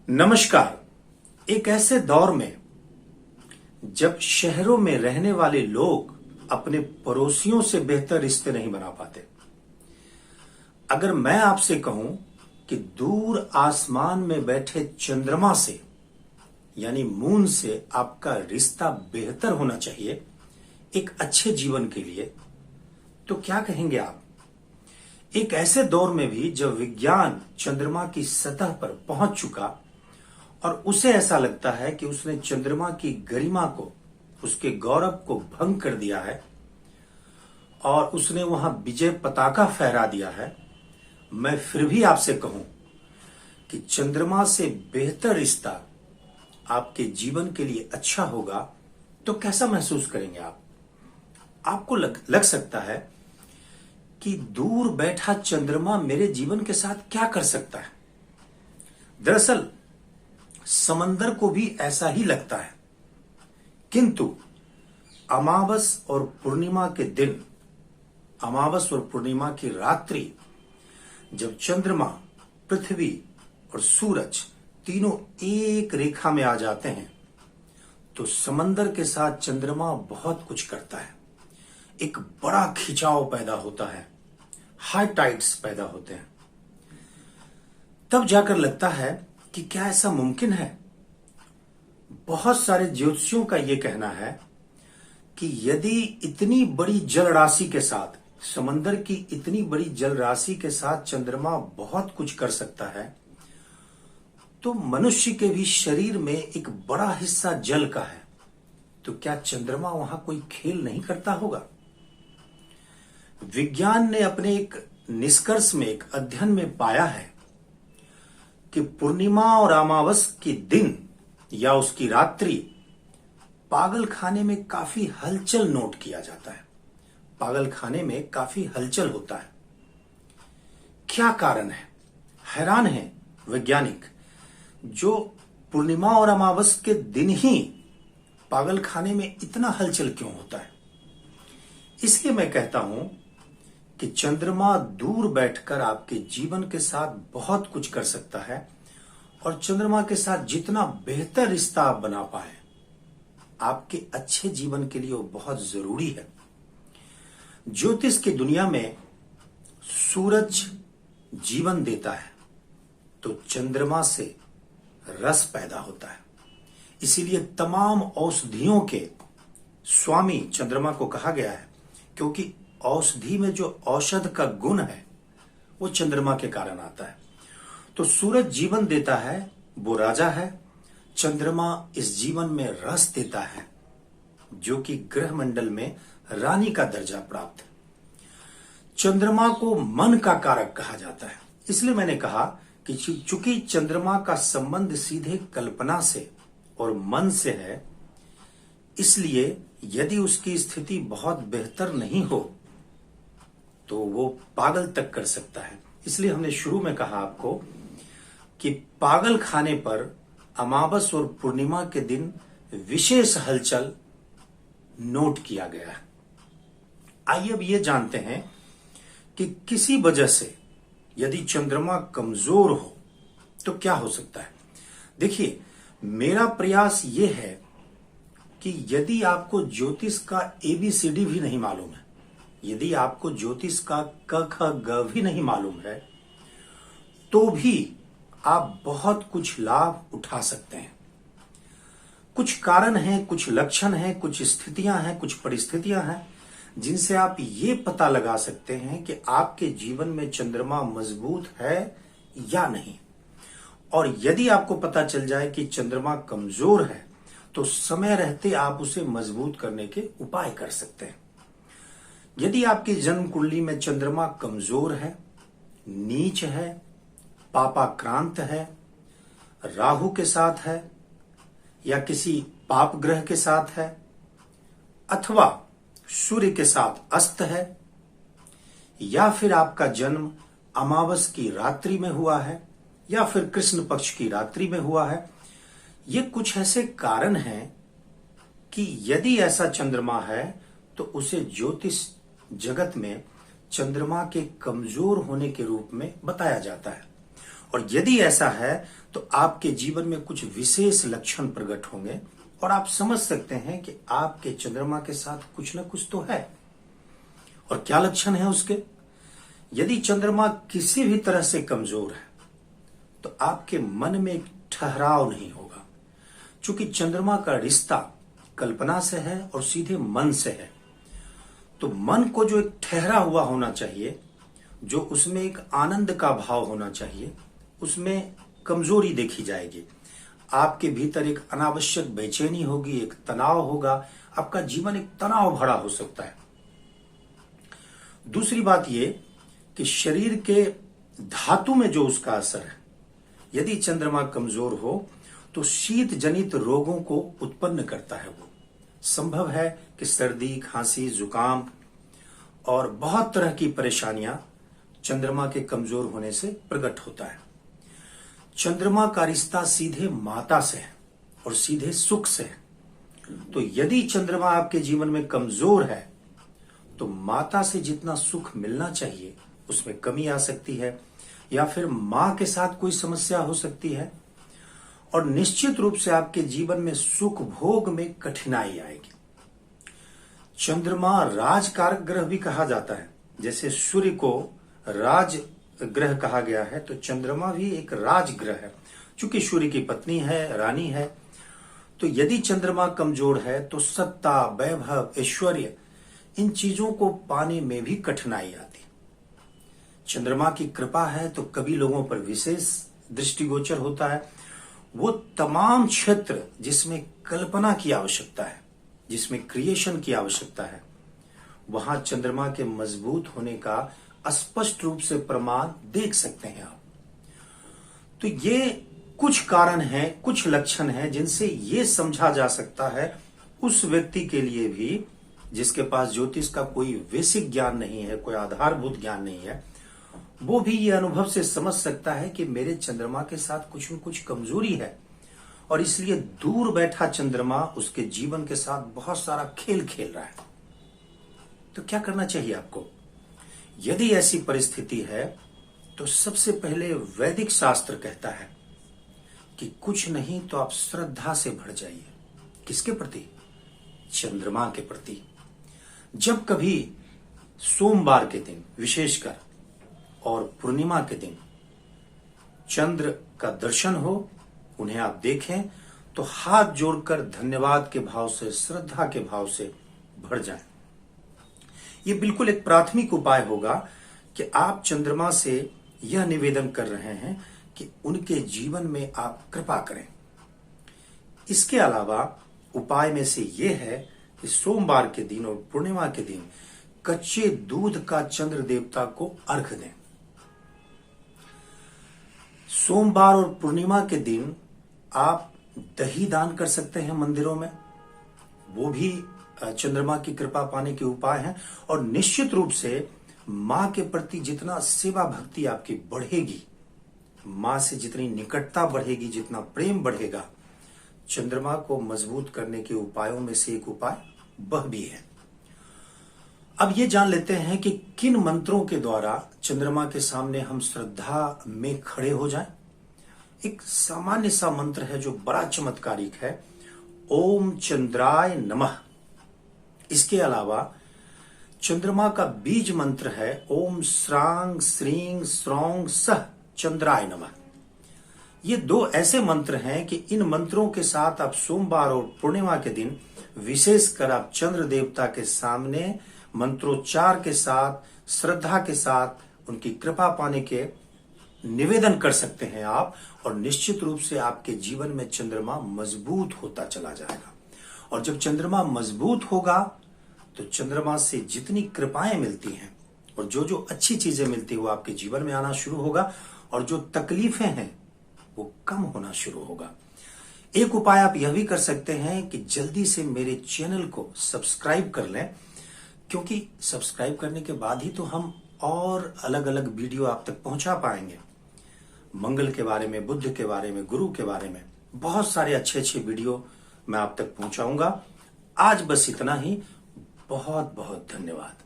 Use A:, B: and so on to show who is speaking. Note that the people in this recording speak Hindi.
A: नमस्कार। एक ऐसे दौर में जब शहरों में रहने वाले लोग अपने पड़ोसियों से बेहतर रिश्ते नहीं बना पाते, अगर मैं आपसे कहूं कि दूर आसमान में बैठे चंद्रमा से यानी मून से आपका रिश्ता बेहतर होना चाहिए एक अच्छे जीवन के लिए, तो क्या कहेंगे आप? एक ऐसे दौर में भी जब विज्ञान चंद्रमा की सतह पर पहुंच चुका और उसे ऐसा लगता है कि उसने चंद्रमा की गरिमा को, उसके गौरव को भंग कर दिया है और उसने वहां विजय पताका फहरा दिया है, मैं फिर भी आपसे कहूं कि चंद्रमा से बेहतर रिश्ता आपके जीवन के लिए अच्छा होगा, तो कैसा महसूस करेंगे आप? आपको लग सकता है कि दूर बैठा चंद्रमा मेरे जीवन के साथ क्या कर सकता है। दरअसल समंदर को भी ऐसा ही लगता है, किंतु अमावस और पूर्णिमा के दिन, अमावस और पूर्णिमा की रात्रि, जब चंद्रमा, पृथ्वी और सूरज तीनों एक रेखा में आ जाते हैं, तो समंदर के साथ चंद्रमा बहुत कुछ करता है। एक बड़ा खिंचाव पैदा होता है, हाई टाइड्स पैदा होते हैं। तब जाकर लगता है कि क्या ऐसा मुमकिन है? बहुत सारे ज्योतिषियों का यह कहना है कि यदि इतनी बड़ी जल राशि के साथ, समंदर की इतनी बड़ी जल राशि के साथ चंद्रमा बहुत कुछ कर सकता है, तो मनुष्य के भी शरीर में एक बड़ा हिस्सा जल का है, तो क्या चंद्रमा वहां कोई खेल नहीं करता होगा? विज्ञान ने अपने एक निष्कर्ष में, एक अध्ययन में पाया है कि पूर्णिमा और अमावस के दिन या उसकी रात्रि पागल खाने में काफी हलचल नोट किया जाता है। पागल खाने में काफी हलचल होता है। क्या कारण है? हैरान है वैज्ञानिक, जो पूर्णिमा और अमावस के दिन ही पागल खाने में इतना हलचल क्यों होता है? इसलिए मैं कहता हूं कि चंद्रमा दूर बैठकर आपके जीवन के साथ बहुत कुछ कर सकता है, और चंद्रमा के साथ जितना बेहतर रिश्ता आप बना पाए, आपके अच्छे जीवन के लिए वो बहुत जरूरी है। ज्योतिष की दुनिया में सूरज जीवन देता है, तो चंद्रमा से रस पैदा होता है। इसीलिए तमाम औषधियों के स्वामी चंद्रमा को कहा गया है, क्योंकि औषधि में जो औषध का गुण है वो चंद्रमा के कारण आता है। तो सूरज जीवन देता है, वो राजा है। चंद्रमा इस जीवन में रस देता है, जो कि ग्रह मंडल में रानी का दर्जा प्राप्त है। चंद्रमा को मन का कारक कहा जाता है। इसलिए मैंने कहा कि चूंकि चंद्रमा का संबंध सीधे कल्पना से और मन से है, इसलिए यदि उसकी स्थिति बहुत बेहतर नहीं हो तो वो पागल तक कर सकता है। इसलिए हमने शुरू में कहा आपको कि पागल खाने पर अमावस और पूर्णिमा के दिन विशेष हलचल नोट किया गया है। आइए अब ये जानते हैं कि किसी वजह से यदि चंद्रमा कमजोर हो तो क्या हो सकता है। देखिए, मेरा प्रयास यह है कि यदि आपको ज्योतिष का ABCD भी नहीं मालूम है, यदि आपको ज्योतिष का क ख ग भी नहीं मालूम है, तो भी आप बहुत कुछ लाभ उठा सकते हैं। कुछ कारण हैं, कुछ लक्षण हैं, कुछ स्थितियां हैं, कुछ परिस्थितियां हैं, जिनसे आप ये पता लगा सकते हैं कि आपके जीवन में चंद्रमा मजबूत है या नहीं। और यदि आपको पता चल जाए कि चंद्रमा कमजोर है, तो समय रहते आप उसे मजबूत करने के उपाय कर सकते हैं। यदि आपकी जन्म कुंडली में चंद्रमा कमजोर है, नीच है, पापाक्रांत है, राहु के साथ है, या किसी पाप ग्रह के साथ है, अथवा सूर्य के साथ अस्त है, या फिर आपका जन्म अमावस की रात्रि में हुआ है, या फिर कृष्ण पक्ष की रात्रि में हुआ है, ये कुछ ऐसे कारण हैं कि यदि ऐसा चंद्रमा है तो उसे ज्योतिष जगत में चंद्रमा के कमजोर होने के रूप में बताया जाता है। और यदि ऐसा है तो आपके जीवन में कुछ विशेष लक्षण प्रकट होंगे और आप समझ सकते हैं कि आपके चंद्रमा के साथ कुछ न कुछ तो है। और क्या लक्षण है उसके? यदि चंद्रमा किसी भी तरह से कमजोर है तो आपके मन में एक ठहराव नहीं होगा, क्योंकि चंद्रमा का रिश्ता कल्पना से है और सीधे मन से है। तो मन को जो एक ठहरा हुआ होना चाहिए, जो उसमें एक आनंद का भाव होना चाहिए, उसमें कमजोरी देखी जाएगी। आपके भीतर एक अनावश्यक बेचैनी होगी, एक तनाव होगा, आपका जीवन एक तनाव भरा हो सकता है। दूसरी बात यह कि शरीर के धातु में जो उसका असर है, यदि चंद्रमा कमजोर हो तो शीत जनित रोगों को उत्पन्न करता है। वो संभव है कि सर्दी, खांसी, जुकाम और बहुत तरह की परेशानियां चंद्रमा के कमजोर होने से प्रकट होता है। चंद्रमा का रिश्ता सीधे माता से है और सीधे सुख से है। तो यदि चंद्रमा आपके जीवन में कमजोर है तो माता से जितना सुख मिलना चाहिए उसमें कमी आ सकती है, या फिर मां के साथ कोई समस्या हो सकती है, और निश्चित रूप से आपके जीवन में सुख भोग में कठिनाई आएगी। चंद्रमा राजकारक ग्रह भी कहा जाता है। जैसे सूर्य को राज ग्रह कहा गया है, तो चंद्रमा भी एक राज ग्रह है, क्योंकि सूर्य की पत्नी है, रानी है। तो यदि चंद्रमा कमजोर है तो सत्ता, वैभव, ऐश्वर्य, इन चीजों को पाने में भी कठिनाई आती। चंद्रमा की कृपा है तो कभी लोगों पर विशेष दृष्टिगोचर होता है। वो तमाम क्षेत्र जिसमें कल्पना की आवश्यकता है, जिसमें क्रिएशन की आवश्यकता है, वहां चंद्रमा के मजबूत होने का स्पष्ट रूप से प्रमाण देख सकते हैं आप। तो ये कुछ कारण हैं, कुछ लक्षण हैं जिनसे ये समझा जा सकता है उस व्यक्ति के लिए भी जिसके पास ज्योतिष का कोई बेसिक ज्ञान नहीं है, कोई आधारभूत ज्ञान नहीं है, वो भी ये अनुभव से समझ सकता है कि मेरे चंद्रमा के साथ कुछ न कुछ कमजोरी है, और इसलिए दूर बैठा चंद्रमा उसके जीवन के साथ बहुत सारा खेल खेल रहा है। तो क्या करना चाहिए आपको? यदि ऐसी परिस्थिति है तो सबसे पहले वैदिक शास्त्र कहता है कि कुछ नहीं तो आप श्रद्धा से भर जाइए। किसके प्रति? चंद्रमा के प्रति। जब कभी सोमवार के दिन विशेषकर और पूर्णिमा के दिन चंद्र का दर्शन हो, उन्हें आप देखें, तो हाथ जोड़कर धन्यवाद के भाव से, श्रद्धा के भाव से भर जाएं। ये बिल्कुल एक प्राथमिक उपाय होगा कि आप चंद्रमा से यह निवेदन कर रहे हैं कि उनके जीवन में आप कृपा करें। इसके अलावा उपाय में से यह है कि सोमवार के दिन और पूर्णिमा के दिन कच्चे दूध का चंद्र देवता को अर्घ दें। सोमवार और पूर्णिमा के दिन आप दही दान कर सकते हैं मंदिरों में, वो भी चंद्रमा की कृपा पाने के उपाय हैं। और निश्चित रूप से मां के प्रति जितना सेवा भक्ति आपकी बढ़ेगी, मां से जितनी निकटता बढ़ेगी, जितना प्रेम बढ़ेगा, चंद्रमा को मजबूत करने के उपायों में से एक उपाय वह भी है। अब ये जान लेते हैं कि किन मंत्रों के द्वारा चंद्रमा के सामने हम श्रद्धा में खड़े हो जाएं। एक सामान्य सा मंत्र है जो बड़ा चमत्कारिक है, ओम चंद्राय नमः। इसके अलावा चंद्रमा का बीज मंत्र है ओम श्रांग श्रींग श्रौंग सह चंद्राय नमः। ये दो ऐसे मंत्र हैं कि इन मंत्रों के साथ आप सोमवार और पूर्णिमा के दिन विशेषकर आप चंद्र देवता के सामने मंत्रोच्चार के साथ, श्रद्धा के साथ उनकी कृपा पाने के निवेदन कर सकते हैं आप, और निश्चित रूप से आपके जीवन में चंद्रमा मजबूत होता चला जाएगा। और जब चंद्रमा मजबूत होगा तो चंद्रमा से जितनी कृपाएं मिलती हैं और जो जो अच्छी चीजें मिलती है वो आपके जीवन में आना शुरू होगा, और जो तकलीफें हैं वो कम होना शुरू होगा। एक उपाय आप यह भी कर सकते हैं कि जल्दी से मेरे चैनल को सब्सक्राइब कर लें, क्योंकि सब्सक्राइब करने के बाद ही तो हम और अलग अलग वीडियो आप तक पहुंचा पाएंगे। मंगल के बारे में, बुद्ध के बारे में, गुरु के बारे में बहुत सारे अच्छे अच्छे वीडियो मैं आप तक पहुंचाऊंगा। आज बस इतना ही। बहुत बहुत धन्यवाद।